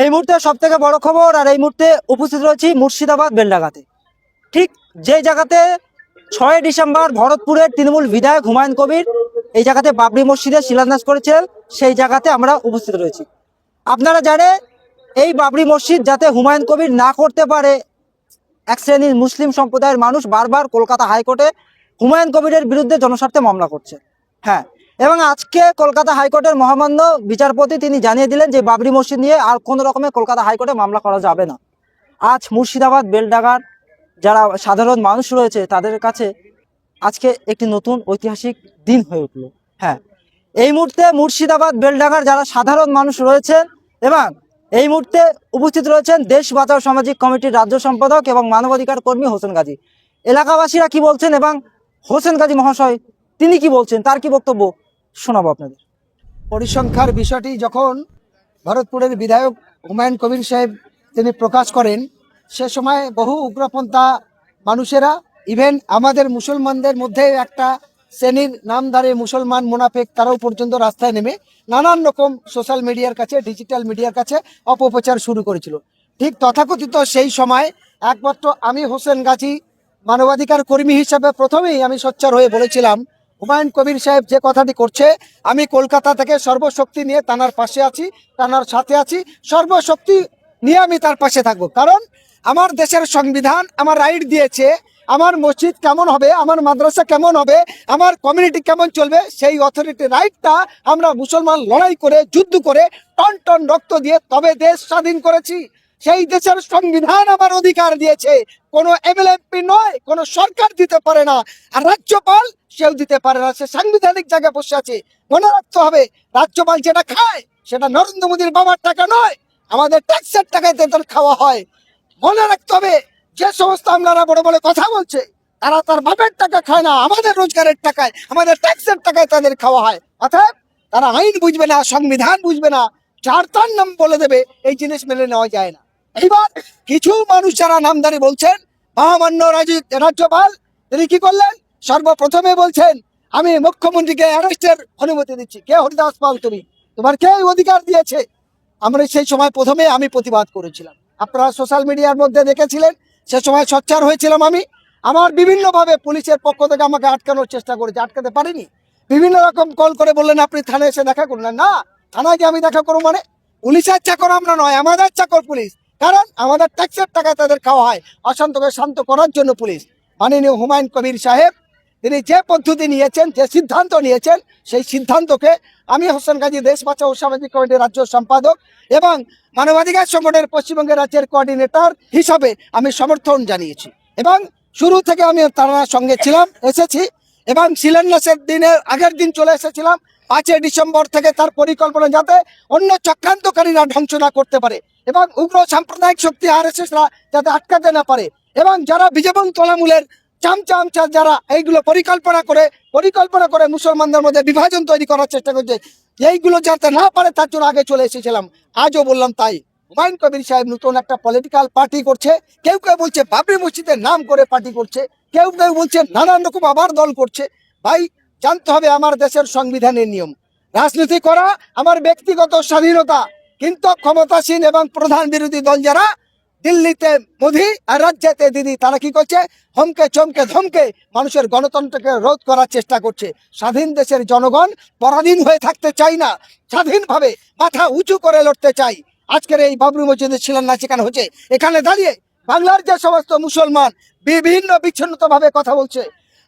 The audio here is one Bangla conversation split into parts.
এই মুহূর্তে সব থেকে বড় খবর, আর এই মুহূর্তে উপস্থিত রয়েছি মুর্শিদাবাদ বেলডাঙ্গাতে। ঠিক যে জায়গাতে 6 ডিসেম্বর ভরতপুরের তৃণমূল বিধায়ক হুমায়ুন কবির এই জায়গাতে বাবরি মসজিদের শিলান্যাস করেছিলেন, সেই জায়গাতে আমরা উপস্থিত রয়েছি। আপনারা জানেন এই বাবরি মসজিদ যাতে হুমায়ুন কবির না করতে পারে, এক শ্রেণীর মুসলিম সম্প্রদায়ের মানুষ বারবার কলকাতা হাইকোর্টে হুমায়ুন কবিরের বিরুদ্ধে জনস্বার্থে মামলা করছে। হ্যাঁ, এবং আজকে কলকাতা হাইকোর্টের মহামান্য বিচারপতি তিনি জানিয়ে দিলেন যে বাবরি মসজিদ নিয়ে আর কোনো রকমের কলকাতা হাইকোর্টে মামলা করা যাবে না। আজ মুর্শিদাবাদ বেলডাঙ্গার যারা সাধারণ মানুষ রয়েছে তাদের কাছে আজকে একটি নতুন ঐতিহাসিক দিন হয়ে উঠল। হ্যাঁ, এই মুহূর্তে মুর্শিদাবাদ বেলডাঙ্গার যারা সাধারণ মানুষ রয়েছেন এবং এই মুহূর্তে উপস্থিত রয়েছেন দেশ বাঁচাও সামাজিক কমিটির রাজ্য সম্পাদক এবং মানবাধিকার কর্মী হোসেন গাজী। এলাকাবাসীরা কি বলছেন এবং হোসেন গাজী মহাশয় তিনি কি বলছেন, তার কি বক্তব্য শোনাবো আপনাদের। পরিসংখ্যার বিষয়টি যখন ভরতপুরের বিধায়ক হুমায়ুন কবির সাহেব তিনি প্রকাশ করেন, সে সময় বহু উগ্রপন্থা মানুষেরা, ইভেন আমাদের মুসলমানদের মধ্যে একটা শ্রেণীর নামধারী মুসলমান মুনাফেক, তারাও পর্যন্ত রাস্তায় নেমে নানান রকম সোশ্যাল মিডিয়ার কাছে, ডিজিটাল মিডিয়ার কাছে অপপ্রচার শুরু করেছিল। ঠিক তথাকথিত সেই সময় একমাত্র আমি হোসেন গাজী মানবাধিকার কর্মী হিসাবে প্রথমেই আমি সোচ্চার হয়ে বলেছিলাম, হুমায়ুন কবির সাহেব যে কথাটি করছে, আমি কলকাতা থেকে সর্বশক্তি নিয়ে তানার পাশে আছি, তানার সাথে আছি, সর্বশক্তি নিয়ে আমি তার পাশে থাকবো। কারণ আমার দেশের সংবিধান আমার রাইট দিয়েছে, আমার মসজিদ কেমন হবে, আমার মাদ্রাসা কেমন হবে, আমার কমিউনিটি কেমন চলবে, সেই অথরিটি রাইটটা আমরা মুসলমান লড়াই করে, যুদ্ধ করে, টন টন রক্ত দিয়ে তবে দেশ স্বাধীন করেছি। সেই দেশের সংবিধান আমার অধিকার দিয়েছে, কোনো এমএলএমপি নয়, কোনো সরকার দিতে পারে না, আর রাজ্যপাল সেও দিতে পারে না। সে সাংবিধানিক জায়গায় বসে আছে। মনে রাখতে হবে, রাজ্যপাল যেটা খায় সেটা নরেন্দ্র মোদীর বাবার টাকা নয়, আমাদের ট্যাক্সের টাকায় তাদের খাওয়া হয়। মনে রাখতে হবে, যে সমস্ত আমলারা বড় বড় কথা বলছে তারা তার বাপের টাকা খায় না, আমাদের রোজগারের টাকায়, আমাদের ট্যাক্সের টাকায় তাদের খাওয়া হয়। অর্থাৎ তারা আইন বুঝবে না, সংবিধান বুঝবে না, যার তার নাম বলে দেবে, এই জিনিস মেনে নেওয়া যায় না। এইবার কিছু মানুষ যারা নামদারি বলছেন, মহামান্য রাজ্যপাল তিনি কি করলেন, সর্বপ্রথমে বলছেন আমি মুখ্যমন্ত্রীকে অ্যারেস্টের অনুমতি দিচ্ছি। কে হরিদাস পাল তুমি, তোমার কে অধিকার দিয়েছে? আমরা সেই সময় প্রথমে আমি প্রতিবাদ করেছিলাম, আপনারা সোশ্যাল মিডিয়ার মধ্যে দেখেছিলেন, সে সময় সোচ্চার হয়েছিলাম আমি। আমার বিভিন্নভাবে পুলিশের পক্ষ থেকে আমাকে আটকানোর চেষ্টা করেছে, আটকাতে পারিনি। বিভিন্ন রকম কল করে বললেন আপনি থানায় এসে দেখা করলেন না, থানায় গিয়ে আমি দেখা করবো মানে? পুলিশের চাকর আমরা নয়, আমাদের চাকর পুলিশ। কারণ আমাদের ট্যাক্সের টাকায় তাদের খাওয়া হয়। অশান্তকে শান্ত করার জন্য পুলিশ। মাননীয় হুমায়ুন কবির সাহেব তিনি যে পদ্ধতি নিয়েছেন, যে সিদ্ধান্ত নিয়েছেন, সেই সিদ্ধান্তকে আমি হোসেন গাজী দেশ বাঁচাও সামাজিক কমিটির রাজ্য সম্পাদক এবং মানবাধিকার সংগঠনের পশ্চিমবঙ্গের রাজ্যের কোঅর্ডিনেটর হিসাবে আমি সমর্থন জানিয়েছি এবং শুরু থেকে আমি তার সঙ্গে ছিলাম, এসেছি এবং শিলান্যাসের দিনের আগের দিন চলে এসেছিলাম। 5 ডিসেম্বর থেকে তার পরিকল্পনা যাতে অন্য চক্রান্তকারীরা ধ্বংস না করতে পারে এবং উগ্র সাম্প্রদায়িক শক্তি আরএসএসরা যাতে আটকাতে না পারে, এবং যারা বিজেপি তৃণমূলের চামচা যারা এইগুলো পরিকল্পনা করে মুসলমানদের মধ্যে বিভাজন তৈরি করার চেষ্টা করছে, এইগুলো যাতে না পারে তার জন্য আগে চলে এসেছিলাম। আজও বললাম তাই। হুমায়ুন কবির সাহেব নতুন একটা পলিটিক্যাল পার্টি করছে, কেউ কেউ বলছে বাবরি মসজিদের নাম করে পার্টি করছে, কেউ কেউ বলছে নানান রকম আবার দল করছে। ভাই জানতে হবে আমার দেশের সংবিধানের নিয়ম, রাজনীতি করা আমার ব্যক্তিগত স্বাধীনতা, কিন্তু ক্ষমতাসীন এবং প্রধান বিরোধী দল যারা দিল্লিতে মোদি আর রাজ্যেতে দিদি, তারা কি করছে, হমকে চমকে ধমকে মানুষের গণতন্ত্রকে রোধ করার চেষ্টা করছে। স্বাধীন দেশের জনগণ পরাধীন হয়ে থাকতে চাই না, স্বাধীনভাবে মাথা উঁচু করে লড়তে চাই। আজকের এই বাবরি মসজিদের শিলান্যাস এখানে হচ্ছে, এখানে দাঁড়িয়ে বাংলার যে সমস্ত মুসলমান বিভিন্ন বিচ্ছিন্নভাবে কথা বলছে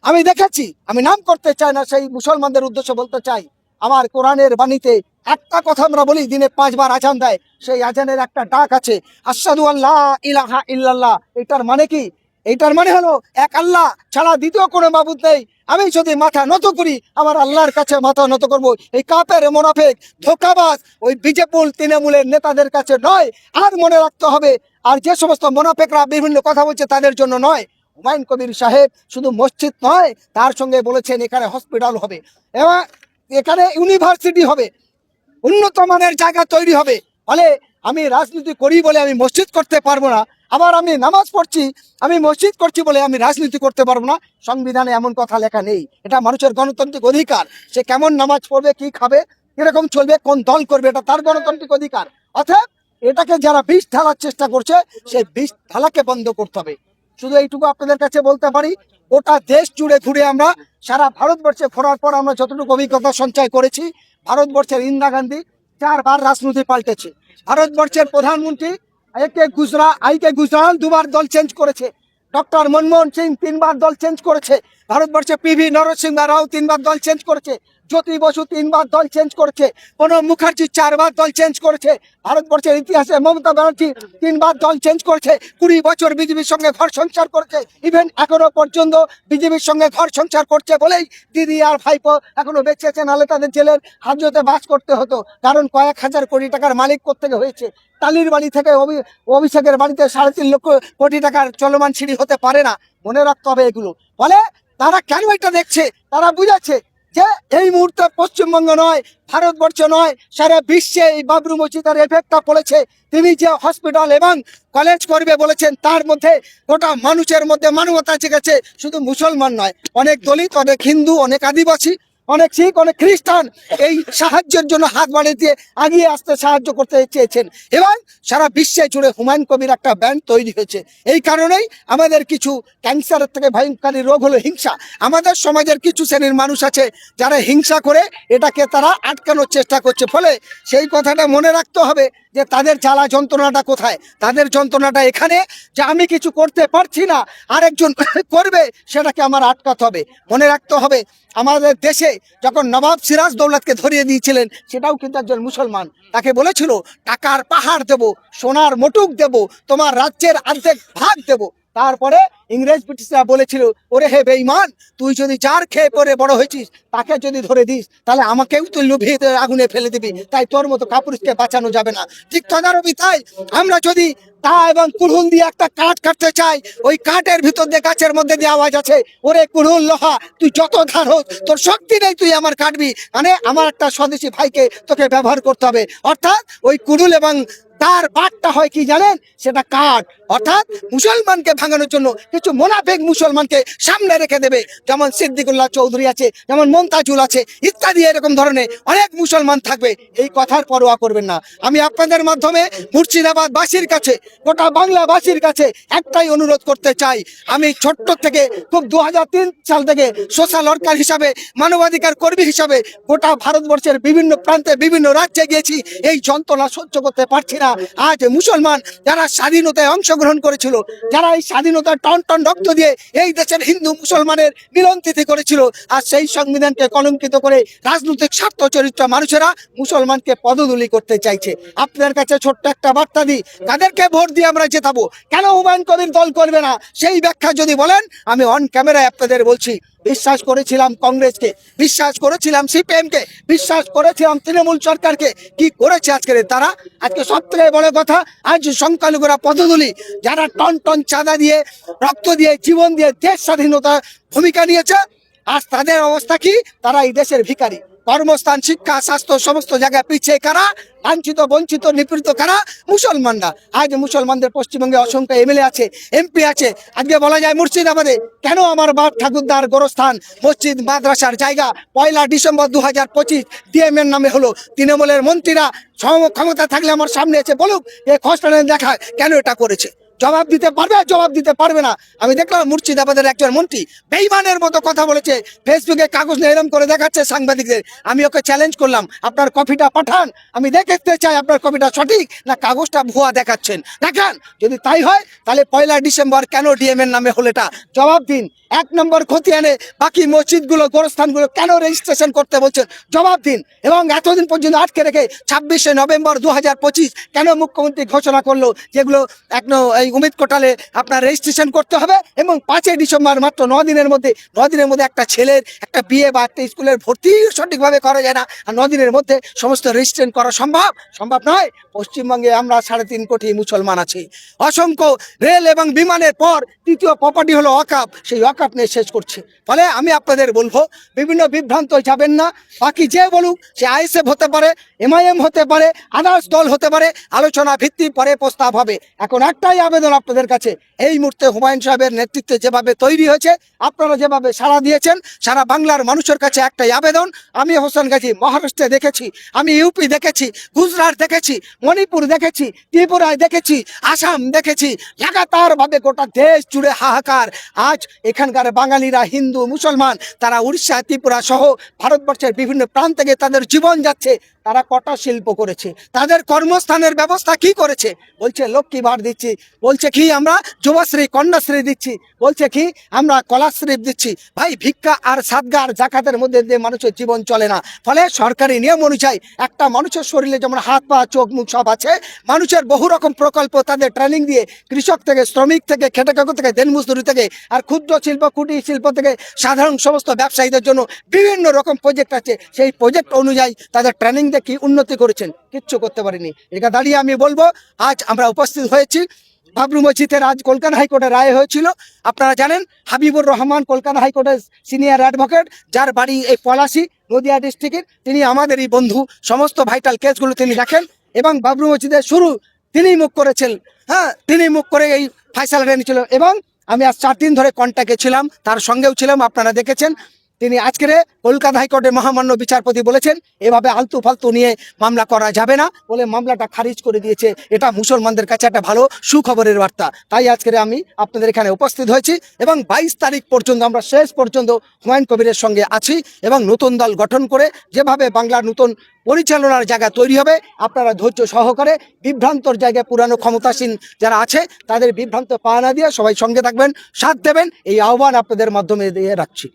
আমি দেখেছি, আমি নাম করতে চাই না, সেই মুসলমানদের উদ্দেশ্যে বলতে চাই, আমার কোরআনের বাণীতে একটা কথা আমরা বলি, দিনে 5 বার আজান দেয়, সেই আজানের একটা ডাক আছে, আশহাদু আল্লা ইলাহা ইল্লাল্লাহ। এটার মানে কি? এটার মানে হলো এক আল্লাহ ছাড়া দ্বিতীয় কোনো মাবুদ নেই। আমি যদি মাথা নত করি, আমার আল্লাহর কাছে মাথা নত করব, এই কাফের মুনাফিক ধোঁকাবাজ ওই বিজেপি তৃণমূলের নেতাদের কাছে নয়। আর মনে রাখতে হবে, আর যে সমস্ত মুনাফিকরা বিভিন্ন কথা বলছে তাদের জন্য নয়। হুমায়ুন কবির সাহেব শুধু মসজিদ নয়, তার সঙ্গে বলেছেন এখানে হসপিটাল হবে এবং এখানে ইউনিভার্সিটি হবে, উন্নত মানের জায়গা তৈরি হবে। ফলে আমি রাজনীতি করি বলে আমি মসজিদ করতে পারবো না, আবার আমি নামাজ পড়ছি, আমি মসজিদ করছি বলে আমি রাজনীতি করতে পারবো না। সংবিধানে এমন কথা লেখা নেই। এটা মানুষের গণতান্ত্রিক অধিকার, সে কেমন নামাজ পড়বে, কি খাবে, কিরকম চলবে, কোন দল করবে, এটা তার গণতান্ত্রিক অধিকার। অর্থাৎ এটাকে যারা বিষ ঢালার চেষ্টা করছে সেই বিষ ঢালাকে বন্ধ করতে হবে। শুধু এইটুকু আপনাদের কাছে বলতে পারি, গোটা দেশ জুড়ে ঘুরে আমরা সারা ভারতবর্ষে ঘোরার পর আমরা যতটুকু অভিজ্ঞতা সঞ্চয় করেছি, ভারতবর্ষের ইন্দিরা গান্ধী 4 বার রাজনীতি পাল্টেছে। ভারতবর্ষের প্রধানমন্ত্রী আইকে গুজরাল 2 বার দল চেঞ্জ করেছে। ডক্টর মনমোহন সিং 3 বার দল চেঞ্জ করেছে। ভারতবর্ষে পিভি নরসিংহ রাও 3 বার দল চেঞ্জ করেছে। জ্যোতি বসু 3 বার দল চেঞ্জ করেছে। প্রণব মুখার্জি 4 বার দল চেঞ্জ করেছে। ভারতবর্ষের ইতিহাসে মমতা ব্যানার্জি 3 বার দল চেঞ্জ করেছে। 20 বছর বিজেপির সঙ্গে ঘর সংসার করেছে। ইভেন এখনো পর্যন্ত বিজেপির সঙ্গে ঘর সংসার করছে বলেই দিদি আর ভাইপো এখনো বেঁচে আছে, নাহলে তাদের জেলের হাজতে বাস করতে হতো। কারণ কয়েক হাজার কোটি টাকার মালিক কোত্থেকে হয়েছে। টালির বাড়ি থেকে অভিষেকের বাড়িতে 3.5 লক্ষ কোটি টাকার চলমান সিঁড়ি হতে পারে না। মনে রাখতে হবে এগুলো। ফলে তারা কেন এটা দেখছে, তারা বুঝাচ্ছে যে এই মুহূর্তে পশ্চিমবঙ্গ নয়, ভারতবর্ষ নয়, সারা বিশ্বে এই বাবরি মসজিদের এফেক্টটা পড়েছে। তিনি যে হসপিটাল এবং কলেজ করবে বলেছেন, তার মধ্যে গোটা মানুষের মধ্যে মানবতা জেগেছে। শুধু মুসলমান নয়, অনেক দলিত, অনেক হিন্দু, অনেক আদিবাসী, অনেক শিখ, অনেক খ্রিস্টান এই সাহায্যের জন্য হাত বাড়িয়ে দিয়ে এগিয়ে আসতে সাহায্য করতে চেয়েছেন। এবং সারা বিশ্বে জুড়ে হুমায়ুন কবির একটা ব্যান্ড তৈরি হয়েছে। এই কারণেই আমাদের কিছু ক্যান্সারের থেকে ভয়ঙ্করী রোগ হলো হিংসা। আমাদের সমাজের কিছু শ্রেণীর মানুষ আছে যারা হিংসা করে এটাকে তারা আটকানোর চেষ্টা করছে। ফলে সেই কথাটা মনে রাখতে হবে যে তাদের জ্বালা যন্ত্রণাটা কোথায়। তাদের যন্ত্রণাটা এখানে যে আমি কিছু করতে পারছি না, আরেকজন করবে, সেটাকে আমার আটকাতে হবে। মনে রাখতে হবে আমাদের দেশে যখন নবাব সিরাজ দৌলতকে ধরিয়ে দিয়েছিলেন, সেটাও কিন্তু একজন মুসলমান। তাকে বলেছিল টাকার পাহাড় দেব, সোনার মটুক দেব, তোমার রাজ্যের অর্ধেক ভাগ দেব। তারপরে ইংরেজ ব্রিটিশরা বলেছিল, ওরে হে বেঈমান, তুই যদি যার খেয়ে পরে বড় হয়েছিস তাকে যদি ধরে দিস, তাহলে আমাকেও তুই লুভিয়ে আগুনে ফেলে দিবি, তাই তোর মতো কাপুরুষকে বাঁচানো যাবে না। ঠিক তদারবি তাই আমরা যদি তা এবং কুড়ুল দিয়ে একটা কাঠ কাটতে চাই, ওই কাঠের ভিতর দিয়ে গাছের মধ্যে দিয়ে আওয়াজ আছে, ওরে কুড়ুল লোহা, তুই যত ধার হোক তোর শক্তি নেই, তুই আমার কাটবি। মানে আমার একটা স্বদেশী ভাইকে তোকে ব্যবহার করতে হবে। অর্থাৎ ওই কুড়ুল এবং তার বাটটা হয় কি জানেন, সেটা কাঠ। অর্থাৎ মুসলমানকে ভাঙানোর জন্য কিছু মোনাফেক মুসলমানকে সামনে রেখে দেবে, যেমন সিদ্দিকুল্লাহ চৌধুরী আছে, যেমন মমতাজুল আছে, ইত্যাদি এরকম ধরনের অনেক মুসলমান থাকবে। এই কথার পরোয়া করবেন না। আমি আপনাদের মাধ্যমে মুর্শিদাবাদ বাসীর কাছে, গোটা বাংলাবাসীর কাছে একটাই অনুরোধ করতে চাই। আমি ছোট্ট থেকে খুব 2003 সাল থেকে সোশ্যাল ওয়ার্কার হিসাবে, মানবাধিকার কর্মী হিসাবে গোটা ভারতবর্ষের বিভিন্ন প্রান্তে, বিভিন্ন রাজ্যে গিয়েছি। এই যন্ত্রণা সহ্য করতে পারছি না। আজ মুসলমান যারা স্বাধীনতায় অংশগ্রহণ করেছিল, যারা এই স্বাধীনতার টন টন রক্ত দিয়ে এই দেশের হিন্দু মুসলমানের মিলন তিথি করেছিল, আর সেই সংবিধানকে কলঙ্কিত করে রাজনৈতিক স্বার্থ চরিত্র মানুষেরা মুসলমানকে পদদুলি করতে চাইছে। আপনাদের কাছে ছোট্ট একটা বার্তা দিই, কাদেরকে ভোট দিয়ে আমরা জেতাবো, কেন হুমায়ুন কবির দল করবে না, সেই ব্যাখ্যা যদি বলেন, আমি অন ক্যামেরায় আপনাদের বলছি, বিশ্বাস করেছিলাম কংগ্রেসকে, বিশ্বাস করেছিলাম সিপিএমকে, বিশ্বাস করেছিলাম তৃণমূল সরকারকে। কি করেছে আজকের তারা? আজকে সব থেকে বড় কথা, আজ সংখ্যালঘুরা পদদুলি, যারা টন টন চাঁদা দিয়ে, রক্ত দিয়ে, জীবন দিয়ে দেশ স্বাধীনতা ভূমিকা নিয়েছে, আজ তাদের অবস্থা কি? তারা এই দেশের ভিখারি। কর্মস্থান, শিক্ষা, স্বাস্থ্য সমস্ত জায়গায় পিছিয়ে কারা? লাঞ্ছিত, বঞ্চিত, নিপীড়িত কারা? মুসলমানরা। আজ মুসলমানদের পশ্চিমবঙ্গে অসংখ্য এমএলএ আছে, এমপি আছে। আজকে বলা যায় মুর্শিদাবাদে কেন আমার বাপ ঠাকুরদার গোরস্থান, মসজিদ, মাদ্রাসার জায়গা 1 ডিসেম্বর 2025 ডিএম এর নামে হলো? তৃণমূলের মন্ত্রীরা ক্ষমতা থাকলে আমার সামনে এসে বলুক, এ খসড়া দেখা কেন এটা করেছে। জবাব দিতে পারবে? জবাব দিতে পারবে না। আমি দেখলাম মুর্শিদাবাদের একজন মন্ত্রী বেঈমানের মতো কথা বলেছে, ফেসবুকে কাগজ নিয়ে এরকম করে দেখাচ্ছে সাংবাদিকদের। আমি ওকে চ্যালেঞ্জ করলাম, আপনার কপিটা পাঠান, আমি দেখতে চাই আপনার কপিটা সঠিক না কাগজটা ভুয়া দেখাচ্ছেন, দেখান। যদি তাই হয় তাহলে 1 ডিসেম্বর কেন ডিএম এর নামে হলো এটা জবাব দিন। 1 নম্বর খতিয়ানে বাকি মসজিদগুলো, গোরস্থানগুলো কেন রেজিস্ট্রেশন করতে বলছেন, জবাব দিন। এবং এতদিন পর্যন্ত আটকে রেখে 26শে নভেম্বর 2025 কেন মুখ্যমন্ত্রী ঘোষণা করলো যেগুলো এই উমিদ কোটালে আপনার রেজিস্ট্রেশন করতে হবে, এবং 5 ডিসেম্বর মাত্র 9 দিনের মধ্যে একটা ছেলের একটা বিয়ে বা একটা স্কুলের ভর্তি সঠিকভাবে করা যায় না, আর 9 দিনের মধ্যে সমস্ত রেজিস্ট্রেশন করা সম্ভব নয়। পশ্চিমবঙ্গে আমরা 3.5 কোটি মুসলমান আছি। অসংখ্য রেল এবং বিমানের পর তৃতীয় প্রপার্টি হলো ওয়াকফ, সেই ওয়াকফ নিয়ে শেষ করছে। ফলে আমি আপনাদের বলবো, বিভিন্ন বিভ্রান্ত যাবেন না। বাকি যে বলুক সে আইএসএফ হতে পারে, MIM হতে পারে, আদার্স দল হতে পারে, আলোচনা ভিত্তি পরে প্রস্তাব হবে। এখন একটাই আবেদন আপনাদের কাছে, এই মুহূর্তে হুমায়ুন সাহেবের নেতৃত্বে যেভাবে তৈরি হয়েছে, আপনারা যেভাবে সাড়া দিয়েছেন, সারা বাংলার মানুষের কাছে একটাই আবেদন। আমি হোসেন গাজী মহারাষ্ট্রে দেখেছি, আমি ইউপি দেখেছি, গুজরাট দেখেছি, মণিপুর দেখেছি, ত্রিপুরায় দেখেছি, আসাম দেখেছি, লাগাতার ভাবে গোটা দেশ জুড়ে হাহাকার। আজ এখানকার বাঙালিরা, হিন্দু মুসলমান, তারা উড়িষ্যা ত্রিপুরা সহ ভারতবর্ষের বিভিন্ন প্রান্ত থেকে তাদের জীবন যাচ্ছে। তারা কটা শিল্প করেছে, তাদের কর্মস্থানের ব্যবস্থা কি করেছে? বলছে লক্ষ্মী ভাড় দিচ্ছি, বলছে কি আমরা যুবশ্রী কন্যাশ্রী দিচ্ছি, বলছে কি আমরা কলাশ্রী দিচ্ছি। ভাই, ভিক্ষা আর সাদগা আর জাকাতের মধ্যে দিয়ে মানুষের জীবন চলে না। ফলে সরকারি নিয়ম অনুযায়ী একটা মানুষের শরীরে যেমন হাত পা চোখ মুখ সব আছে, মানুষের বহু রকম প্রকল্প তাদের ট্রেনিং দিয়ে, কৃষক থেকে শ্রমিক থেকে খেটে খাওয়া থেকে দিন মজদুরি থেকে আর ক্ষুদ্র শিল্প কুটির শিল্প থেকে সাধারণ সমস্ত ব্যবসায়ীদের জন্য বিভিন্ন রকম প্রজেক্ট আছে। সেই প্রজেক্ট অনুযায়ী তাদের ট্রেনিং দিয়ে কি উন্নতি করেছেন? কিচ্ছু করতে পারেনি। এটা দাঁড়িয়ে আমি বলবো, আজ আমরা উপস্থিত হয়েছি বাবরি মসজিদের, আজ কলকাতা হাইকোর্টের রায় হয়েছিল। আপনারা জানেন হাবিবুর রহমান কলকাতা হাইকোর্টের সিনিয়র অ্যাডভোকেট, যার বাড়ি এই পলাশী নদিয়া ডিস্ট্রিক্টের, তিনি আমাদেরই বন্ধু, সমস্ত ভাইটাল কেসগুলো তিনি দেখেন এবং বাবরি মসজিদের শুরু তিনিই মুখ করেছেন। হ্যাঁ, তিনি মুখ করে এই ফাইসালাটা নিয়েছিল এবং আমি আজ 4 দিন ধরে কন্ট্যাক্টে ছিলাম, তার সঙ্গেও ছিলাম, আপনারা দেখেছেন। তিনি আজকের কলকাতা হাইকোর্টের মহামান্য বিচারপতি বলেছেন এভাবে আলতু ফালতু নিয়ে মামলা করা যাবে না বলে মামলাটা খারিজ করে দিয়েছে। এটা মুসলমানদের কাছে একটা ভালো সুখবরের বার্তা। তাই আজকে আমি আপনাদের এখানে উপস্থিত হয়েছি এবং 22 তারিখ পর্যন্ত আমরা শেষ পর্যন্ত হুমায়ুন কবিরের সঙ্গে আছি এবং নতুন দল গঠন করে যেভাবে বাংলার নতুন পরিচালনার জায়গা তৈরি হবে, আপনারা ধৈর্য সহকারে বিভ্রান্তর জায়গায় পুরানো ক্ষমতাসীন যারা আছে তাদের বিভ্রান্ত পা না দিয়ে সবাই সঙ্গে থাকবেন, সাথ দেবেন, এই আহ্বান আপনাদের মাধ্যমে দিয়ে রাখছি।